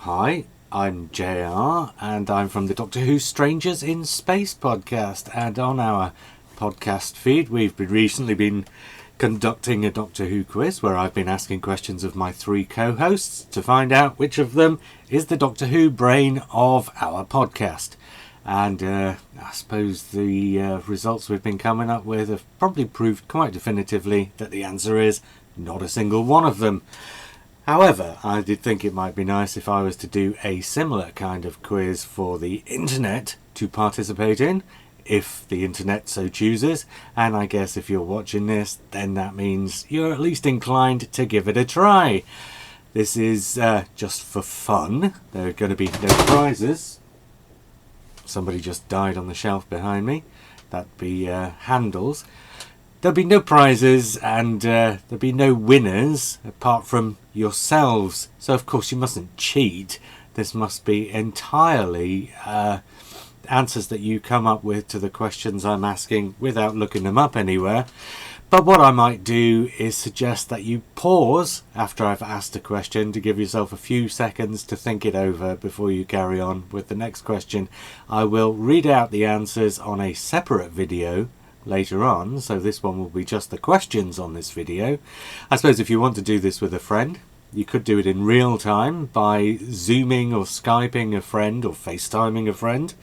Hi, I'm JR, and I'm from the Doctor Who Strangers in Space podcast. And on our podcast feed, we've recently been conducting a Doctor Who quiz where I've been asking questions of my three co-hosts to find out which of them is the Doctor Who brain of our podcast. And I suppose the results we've been coming up with have probably proved quite definitively that the answer is not a single one of them. However, I did think it might be nice if I was to do a similar kind of quiz for the internet to participate in, if the internet so chooses. And I guess if you're watching this, then that means you're at least inclined to give it a try. This is just for fun. There are going to be no prizes. Somebody just died on the shelf behind me. That'd be handles. There'll be no prizes and there'll be no winners apart from yourselves. So of course you mustn't cheat. This must be entirely answers that you come up with to the questions I'm asking without looking them up anywhere. But what I might do is suggest that you pause after I've asked a question to give yourself a few seconds to think it over before you carry on with the next question. I will read out the answers on a separate video later on, so this one will be just the questions on this video. I suppose if you want to do this with a friend, you could do it in real time by Zooming or Skyping a friend or FaceTiming a friend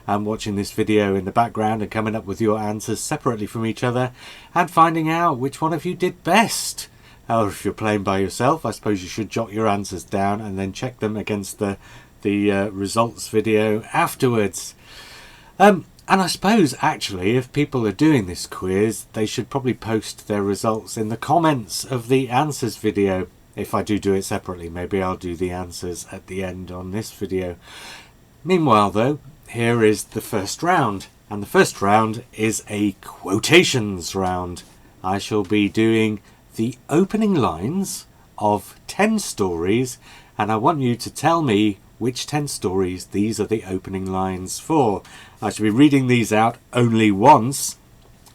and watching this video in the background and coming up with your answers separately from each other and finding out which one of you did best. Or if you're playing by yourself, I suppose you should jot your answers down and then check them against the results video afterwards. And I suppose, actually, if people are doing this quiz, they should probably post their results in the comments of the answers video. If I do it separately, maybe I'll do the answers at the end on this video. Meanwhile, though, here is the first round. And the first round is a quotations round. I shall be doing the opening lines of 10 stories, and I want you to tell me which 10 stories these are the opening lines for. I shall be reading these out only once,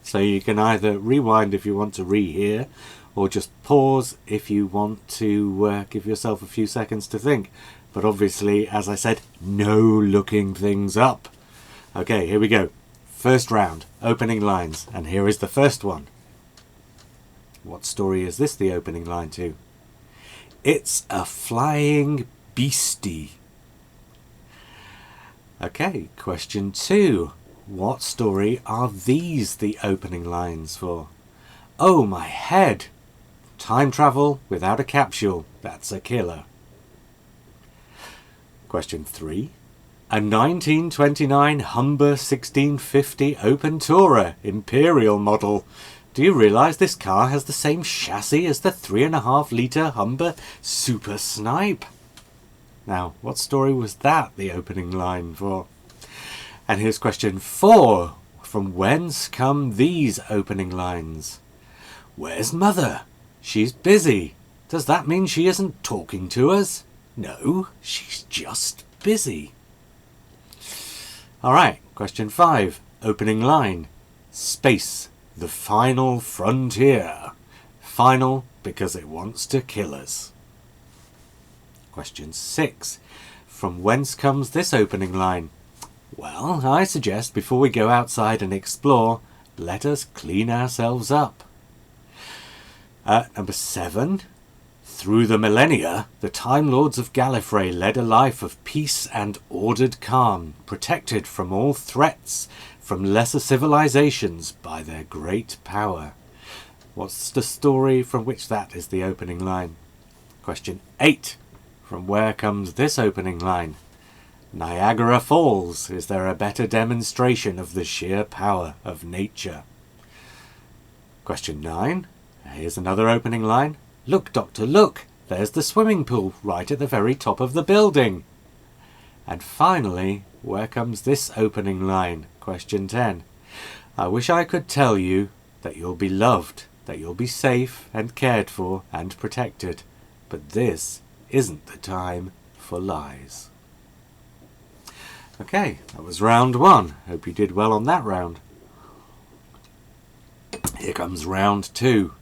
so you can either rewind if you want to rehear, or just pause if you want to give yourself a few seconds to think. But obviously, as I said, no looking things up. Okay, here we go. First round, opening lines, and here is the first one. What story is this the opening line to? It's a flying beastie. Okay, question 2. What story are these the opening lines for? Oh, my head. Time travel without a capsule. That's a killer. Question 3. A 1929 Humber 1650 Open Tourer Imperial model. Do you realise this car has the same chassis as the 3.5 litre Humber Super Snipe? Now, what story was that the opening line for? And here's question 4. From whence come these opening lines? Where's Mother? She's busy. Does that mean she isn't talking to us? No, she's just busy. Alright, question 5. Opening line. Space, the final frontier. Final because it wants to kill us. Question 6. From whence comes this opening line? Well, I suggest before we go outside and explore, let us clean ourselves up. Number 7. Through the millennia, the Time Lords of Gallifrey led a life of peace and ordered calm, protected from all threats from lesser civilizations by their great power. What's the story from which that is the opening line? Question 8. From where comes this opening line? Niagara Falls. Is there a better demonstration of the sheer power of nature? Question 9. Here's another opening line. Look, Doctor, look. There's the swimming pool right at the very top of the building. And finally, where comes this opening line? Question 10. I wish I could tell you that you'll be loved, that you'll be safe and cared for and protected. But this isn't the time for lies. Okay, that was round 1. Hope you did well on that round. Here comes round 2.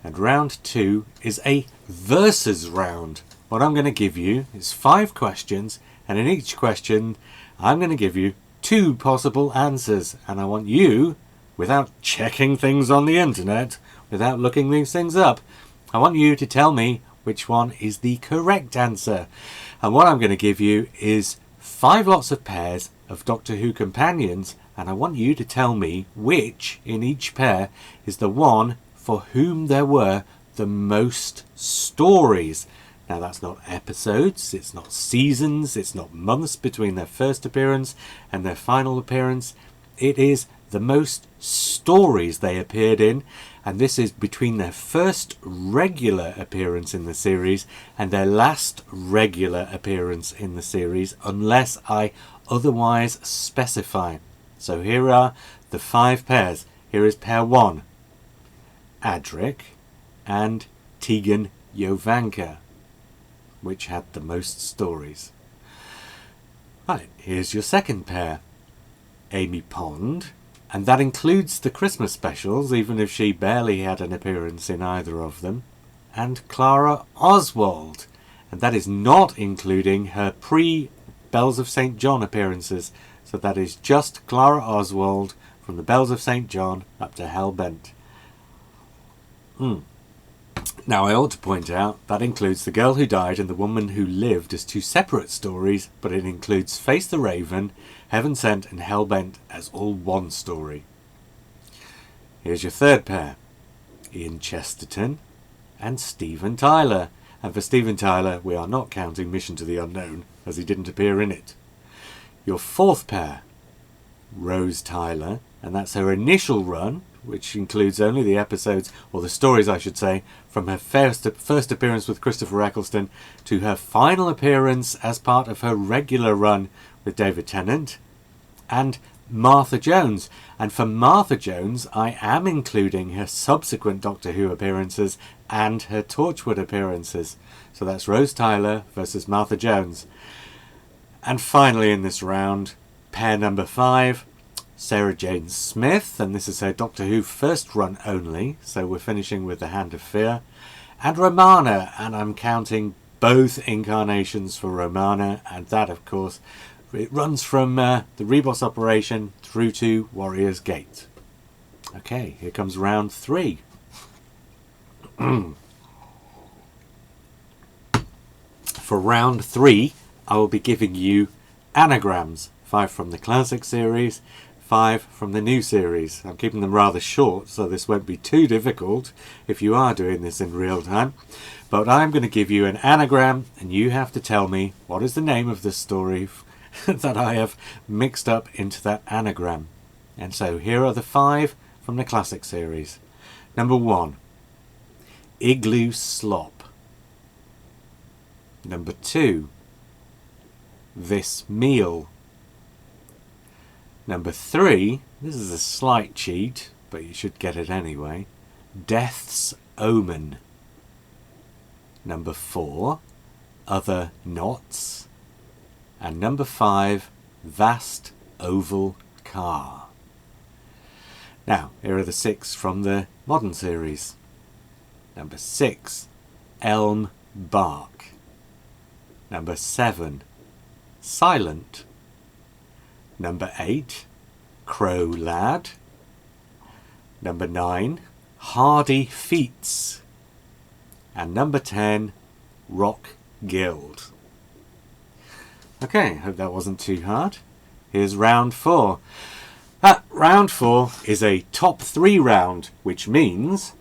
And round 2 is a versus round. what I'm going to give you is 5 questions, and in each question I'm going to give you 2 possible answers, and I want you, without checking things on the internet, without looking these things up, I want you to tell me which one is the correct answer. And what I'm going to give you is 5 lots of pairs of Doctor Who companions, and I want you to tell me which in each pair is the one for whom there were the most stories. Now that's not episodes, it's not seasons, it's not months between their first appearance and their final appearance. It is the most stories they appeared in, and this is between their first regular appearance in the series and their last regular appearance in the series, unless I otherwise specify. So here are the 5 pairs. Here is pair 1, Adric and Tegan Jovanka, which had the most stories. Right, here's your second pair, Amy Pond, and that includes the Christmas specials, even if she barely had an appearance in either of them, and Clara Oswald, and that is not including her pre-Bells of St. John appearances, so that is just Clara Oswald from the Bells of St. John up to Hellbent. Now I ought to point out that includes The Girl Who Died and The Woman Who Lived as 2 separate stories, but it includes Face the Raven, Heaven Sent and Hellbent as all one story. Here's your third pair, Ian Chesterton and Steven Tyler. And for Steven Tyler we are not counting Mission to the Unknown, as he didn't appear in it. Your fourth pair, Rose Tyler, and that's her initial run, which includes only the episodes, or the stories I should say, from her first appearance with Christopher Eccleston to her final appearance as part of her regular run with David Tennant, and Martha Jones. And for Martha Jones I am including her subsequent Doctor Who appearances and her Torchwood appearances. So that's Rose Tyler versus Martha Jones. And finally in this round, pair number 5, Sarah Jane Smith, and this is her Doctor Who first run only, so we're finishing with The Hand of Fear, and Romana, and I'm counting both incarnations for Romana, and that of course it runs from the Rebos operation through to Warrior's Gate. Okay, here comes round 3. For round 3 I will be giving you anagrams, 5 from the classic series, 5 from the new series. I'm keeping them rather short, so this won't be too difficult if you are doing this in real time. But I'm going to give you an anagram, and you have to tell me what is the name of the story that I have mixed up into that anagram. And so here are the 5 from the classic series. Number 1, Igloo Slop. Number 2, This Meal. Number 3, this is a slight cheat, but you should get it anyway, Death's Omen. Number 4, Other Knots. And number 5, Vast Oval Car. Now, here are the 6 from the modern series. Number 6, Elm Bark. Number 7, Silent. Number 8, Crow Lad. Number 9, Hardy Feats. And number 10, Rock Guild. Okay, hope that wasn't too hard. Here's round 4. Round 4 is a top 3 round, which means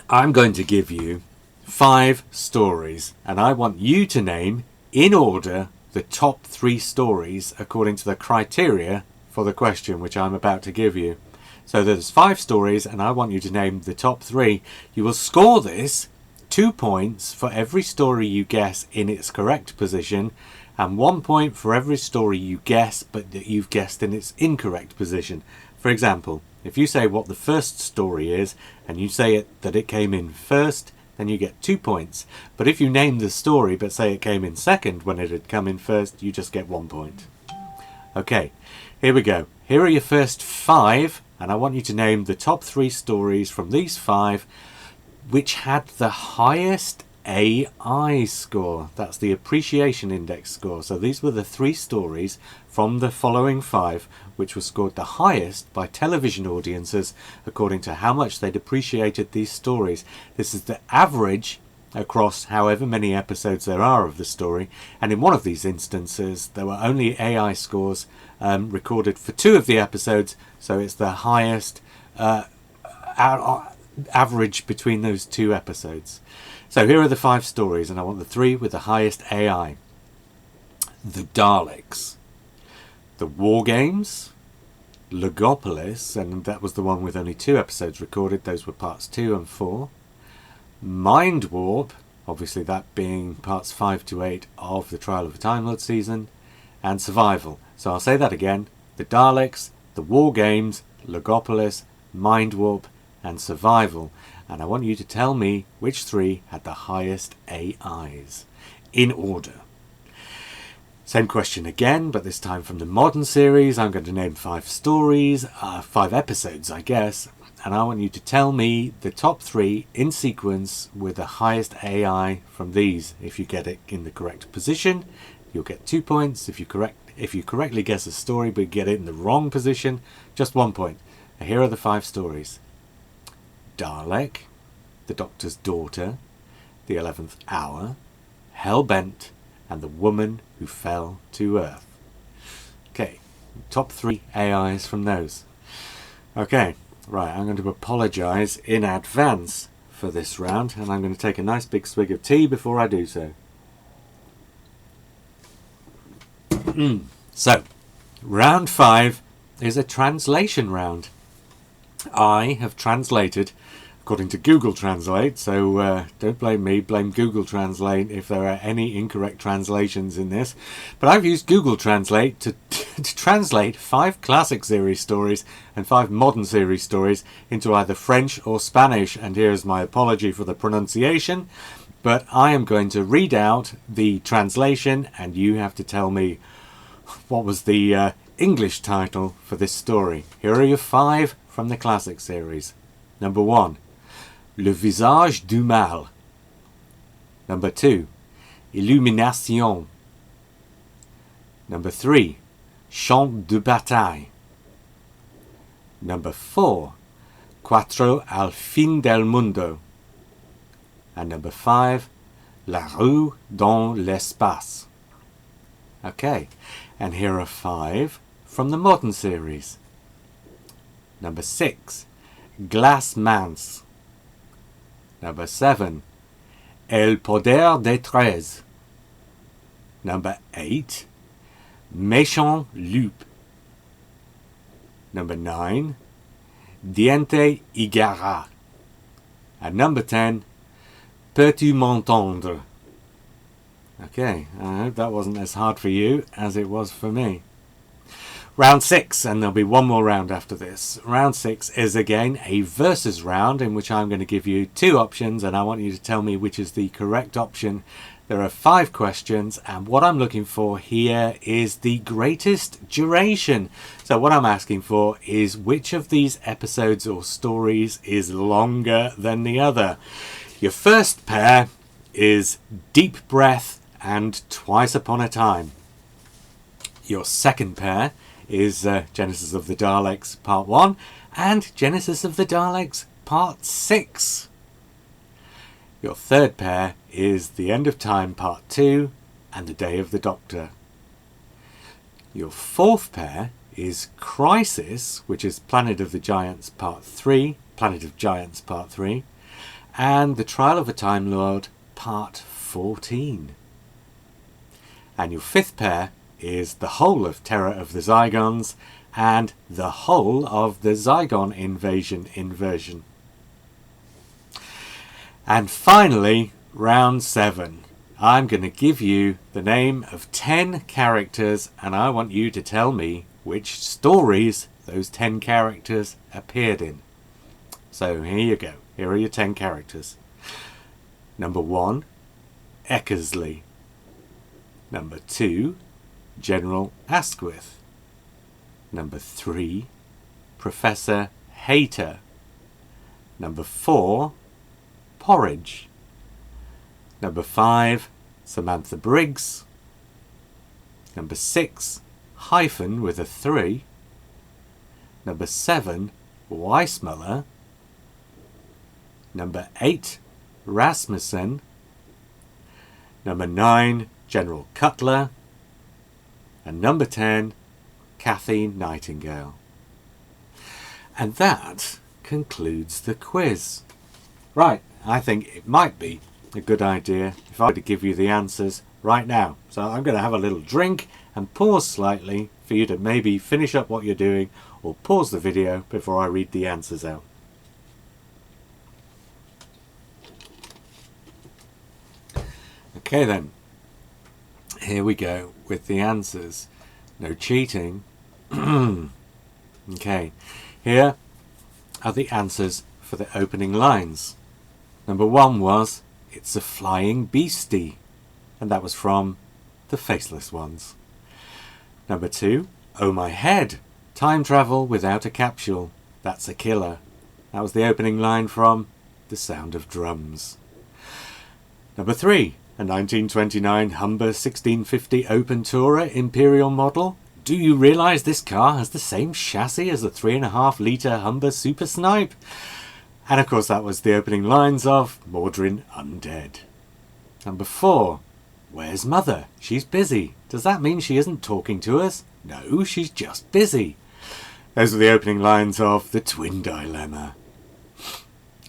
I'm going to give you 5 stories, and I want you to name, in order, the top 3 stories according to the criteria for the question which I'm about to give you. So there's 5 stories and I want you to name the top 3. You will score this 2 points for every story you guess in its correct position, and 1 point for every story you guess but that you've guessed in its incorrect position. For example, if you say what the first story is and you say that it came in first, then you get 2 points. But if you name the story but say it came in second when it had come in first, you just get 1 point. Okay, here we go. Here are your first 5, and I want you to name the top 3 stories from these 5 which had the highest AI score. That's the appreciation index score. So these were the 3 stories from the following 5 which were scored the highest by television audiences according to how much they'd appreciated these stories. This is the average across however many episodes there are of the story, and in one of these instances there were only AI scores recorded for 2 of the episodes, so it's the highest average between those 2 episodes. So here are the 5 stories, and I want the 3 with the highest AI. The Daleks, The War Games, Logopolis, and that was the one with only 2 episodes recorded. Those were parts 2 and 4. Mind Warp, obviously that being parts 5 to 8 of the Trial of a Time Lord season, and Survival. So I'll say that again. The Daleks, The War Games, Logopolis, Mind Warp, and Survival. And I want you to tell me which 3 had the highest AIs, in order. Same question again, but this time from the modern series. I'm going to name 5 stories, 5 episodes I guess, and I want you to tell me the top 3 in sequence with the highest AI from these. If you get it in the correct position, you'll get 2 points. If you correctly guess a story but get it in the wrong position, just 1 point. Now, here are the 5 stories. Dalek, The Doctor's Daughter, The 11th Hour, Hellbent, and The Woman Who Fell to Earth. Okay, top 3 AIs from those. Okay, right, I'm going to apologise in advance for this round, and I'm going to take a nice big swig of tea before I do so. So, round 5 is a translation round. I have translated according to Google Translate, so don't blame me, blame Google Translate if there are any incorrect translations in this. But I've used Google Translate to translate 5 classic series stories and 5 modern series stories into either French or Spanish, and here's my apology for the pronunciation, but I am going to read out the translation and you have to tell me what was the English title for this story. Here are your 5 from the classic series. Number 1, Le Visage du Mal. Number 2, Illumination. Number 3, Champ de Bataille. Number 4, Quattro al fin del mundo. And number 5, La rue dans l'espace. Okay, and here are 5 from the modern series. Number 6, Glass Manse. Number 7, El Poder des Treize. Number 8, Méchant Loup. Number 9, Diente y Garra. And number 10, Peux-tu m'entendre? Okay, I hope that wasn't as hard for you as it was for me. Round 6, and there'll be one more round after this. Round 6 is again a versus round in which I'm going to give you 2 options and I want you to tell me which is the correct option. There are 5 questions and what I'm looking for here is the greatest duration. So what I'm asking for is which of these episodes or stories is longer than the other. Your first pair is Deep Breath and Twice Upon a Time. Your second pair is Genesis of the Daleks Part 1 and Genesis of the Daleks Part 6. Your third pair is The End of Time Part 2 and The Day of the Doctor. Your fourth pair is Crisis, which is Planet of Giants Part 3, and The Trial of a Time Lord Part 14. And your fifth pair is the whole of Terror of the Zygons and the whole of the Zygon inversion. And finally, round 7. I'm going to give you the name of 10 characters and I want you to tell me which stories those 10 characters appeared in. So here you go. Here are your 10 characters. Number 1, Eckersley. Number 2, General Asquith. Number 3, Professor Hayter. Number 4, Porridge. Number 5, Samantha Briggs. Number 6, hyphen with a 3. Number 7, Weissmuller. Number 8, Rasmussen. Number 9, General Cutler. And number 10, Kathy Nightingale. And that concludes the quiz. Right, I think it might be a good idea if I were to give you the answers right now. So I'm going to have a little drink and pause slightly for you to maybe finish up what you're doing or pause the video before I read the answers out. Okay then, here we go with the answers. No cheating. Okay, here are the answers for the opening lines. Number 1 was, "It's a flying beastie," and that was from The Faceless Ones. Number 2, "Oh my head, time travel without a capsule, that's a killer." That was the opening line from The Sound of Drums. Number 3, a 1929 Humber 1650 Open Tourer Imperial model. "Do you realise this car has the same chassis as the 3.5 litre Humber Super Snipe?" And of course that was the opening lines of Mordrin Undead. Number 4, "Where's Mother? She's busy. Does that mean she isn't talking to us?" "No, she's just busy." Those are the opening lines of The Twin Dilemma.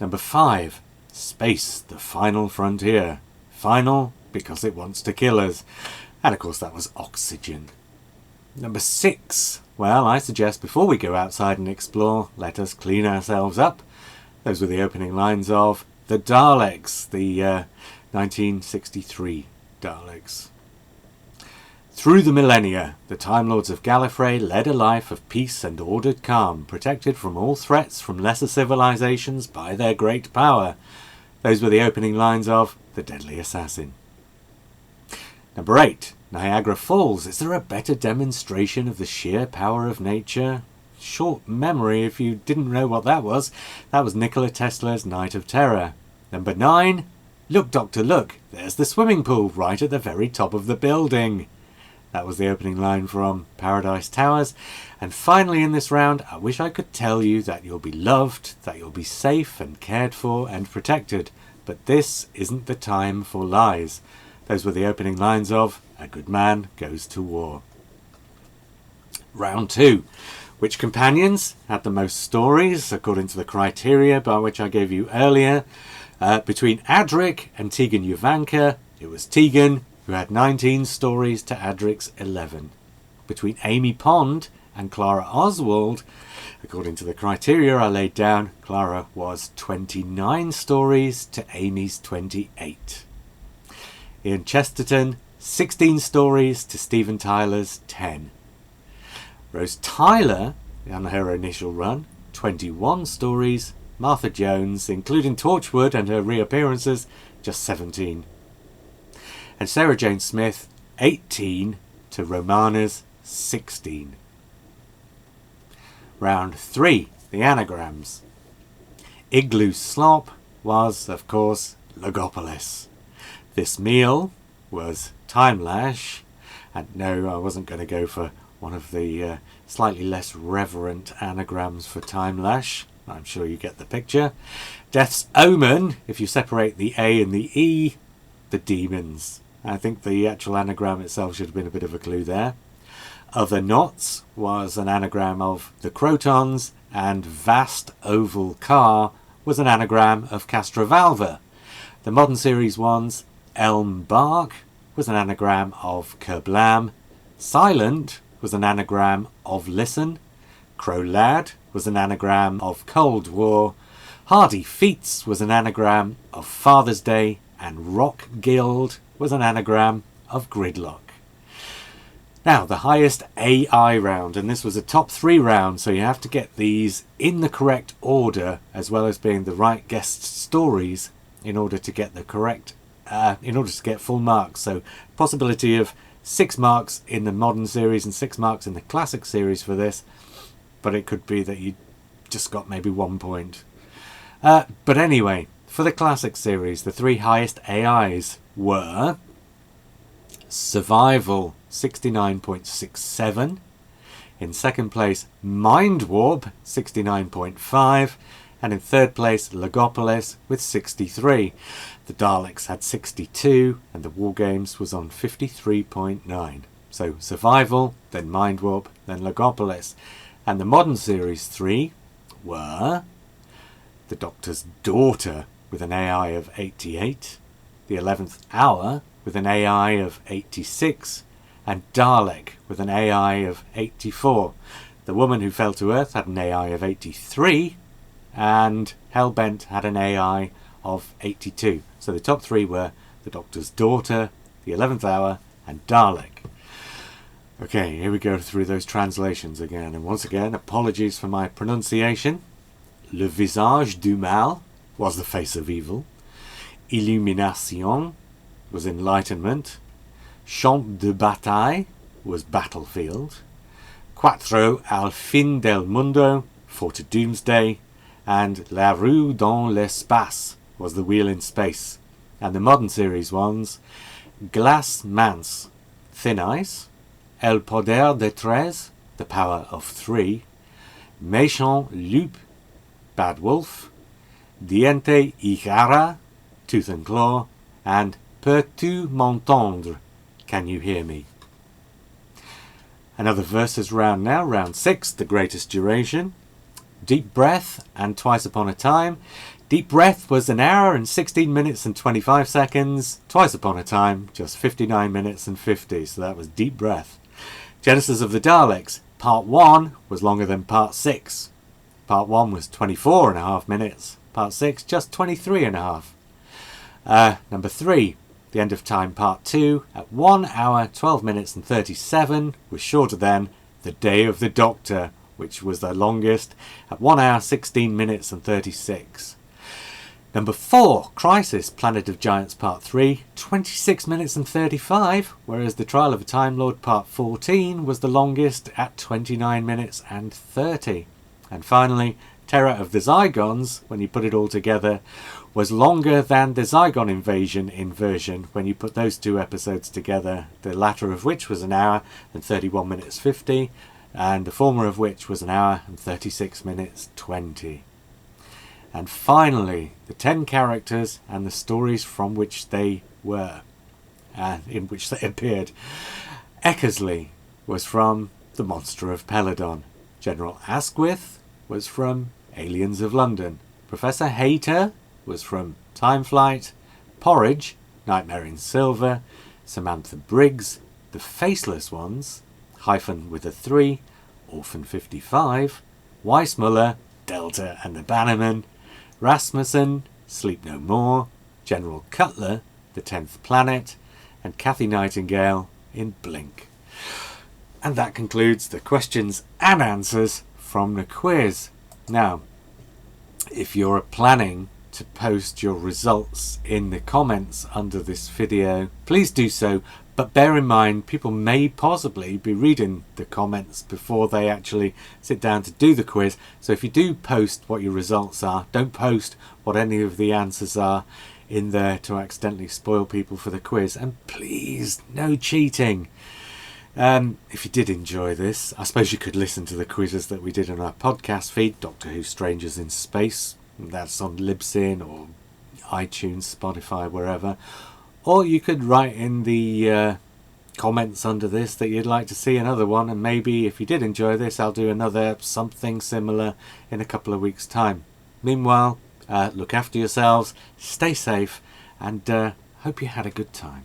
Number 5, "Space, the final frontier. Final because it wants to kill us." And of course that was Oxygen. Number 6, well, I suggest before we go outside and explore, let us clean ourselves up. Those were the opening lines of The Daleks, the 1963 Daleks. "Through the millennia, the Time Lords of Gallifrey led a life of peace and ordered calm, protected from all threats from lesser civilizations by their great power." Those were the opening lines of The Deadly Assassin. Number 8, Niagara Falls. Is there a better demonstration of the sheer power of nature? Short memory if you didn't know what that was. That was Nikola Tesla's Night of Terror. Number 9, "Look, Doctor, look. There's the swimming pool right at the very top of the building." That was the opening line from Paradise Towers. And finally in this round, "I wish I could tell you that you'll be loved, that you'll be safe and cared for and protected. But this isn't the time for lies." Those were the opening lines of A Good Man Goes to War. Round 2. Which companions had the most stories, according to the criteria by which I gave you earlier? Between Adric and Tegan Yuvanka, it was Tegan, who had 19 stories to Adric's 11. Between Amy Pond and Clara Oswald, according to the criteria I laid down, Clara was 29 stories to Amy's 28. Ian Chesterton, 16 stories to Steven Tyler's 10. Rose Tyler, on her initial run, 21 stories. Martha Jones, including Torchwood and her reappearances, just 17. And Sarah Jane Smith, 18 to Romana's 16. Round 3, the anagrams. Igloo Slop was, of course, Logopolis. This Meal was Time Lash. And no, I wasn't going to go for one of the slightly less reverent anagrams for Time Lash. I'm sure you get the picture. Death's Omen, if you separate the A and the E, the Demons. I think the actual anagram itself should have been a bit of a clue there. Other Knots was an anagram of the Crotons, and Vast Oval Car was an anagram of Castrovalva. The modern series ones, Elm Bark was an anagram of Kerblam. Silent was an anagram of Listen. Crow Lad was an anagram of Cold War. Hardy Feats was an anagram of Father's Day. And Rock Guild was an anagram of Gridlock. Now, the highest AI round, and this was a top 3 round, so you have to get these in the correct order, as well as being the right guest stories, in order to get the correct, in order to get full marks. So, possibility of 6 marks in the modern series and 6 marks in the classic series for this, but it could be that you just got maybe 1 point. But anyway, For the classic series, the three highest AIs were Survival 69.67, in second place Mind Warp 69.5, and in third place Logopolis with 63. The Daleks had 62 and the War Games was on 53.9. So Survival, then Mind Warp, then Logopolis. And the modern series 3 were The Doctor's Daughter with an AI of 88, The 11th Hour with an AI of 86, and Dalek with an AI of 84. The Woman Who Fell to Earth had an AI of 83, and Hellbent had an AI of 82. So the top three were The Doctor's Daughter, The 11th Hour, and Dalek. Okay, here we go through those translations again. And once again, apologies for my pronunciation. Le visage du mal was the face of evil. Illumination was enlightenment. Champ de bataille was battlefield. Quattro al fin del mundo, for to doomsday. And La roue dans l'espace was the wheel in space. And the modern series ones, Glace Mince, thin ice. El poder de tres, the power of three. Méchant loup, bad wolf. Diente y garra, tooth and claw. And peux-tu m'entendre, can you hear me? Another verses round now, round 6, the greatest duration. Deep Breath and Twice Upon a Time. Deep Breath was an hour and 16 minutes and 25 seconds. Twice Upon a Time, just 59 minutes and 50, so that was Deep Breath. Genesis of the Daleks, Part 1 was longer than Part 6. Part 1 was 24.5 minutes. Part 6, just 23.5. Number 3, The End of Time Part 2, at 1 hour, 12 minutes and 37, was shorter than The Day of the Doctor, which was the longest, at 1 hour, 16 minutes and 36. Number 4, Crisis, Planet of Giants Part 3, 26 minutes and 35, whereas The Trial of a Time Lord Part 14 was the longest at 29 minutes and 30. And finally, Terror of the Zygons, when you put it all together, was longer than the Zygon inversion when you put those two episodes together, the latter of which was an hour and 31 minutes 50, and the former of which was an hour and 36 minutes 20. And finally, the 10 characters and the stories from which they were, and in which they appeared. Eckersley was from The Monster of Peladon. General Asquith was from Aliens of London. Professor Hayter was from Time Flight. Porridge, Nightmare in Silver. Samantha Briggs, The Faceless Ones, hyphen with a 3, Orphan 55. Weissmuller, Delta and the Bannerman. Rasmussen, Sleep No More. General Cutler, The 10th Planet. And Kathy Nightingale in Blink. And that concludes the questions and answers from the quiz. Now, if you're planning to post your results in the comments under this video, please do so, but bear in mind people may possibly be reading the comments before they actually sit down to do the quiz. So if you do post what your results are, don't post what any of the answers are in there to accidentally spoil people for the quiz. And please, no cheating. If you did enjoy this, I suppose you could listen to the quizzes that we did on our podcast feed, Doctor Who Strangers in Space. That's on Libsyn or iTunes, Spotify, wherever. Or you could write in the comments under this that you'd like to see another one, and maybe if you did enjoy this, I'll do another something similar in a couple of weeks' time. Meanwhile, look after yourselves, stay safe, and hope you had a good time.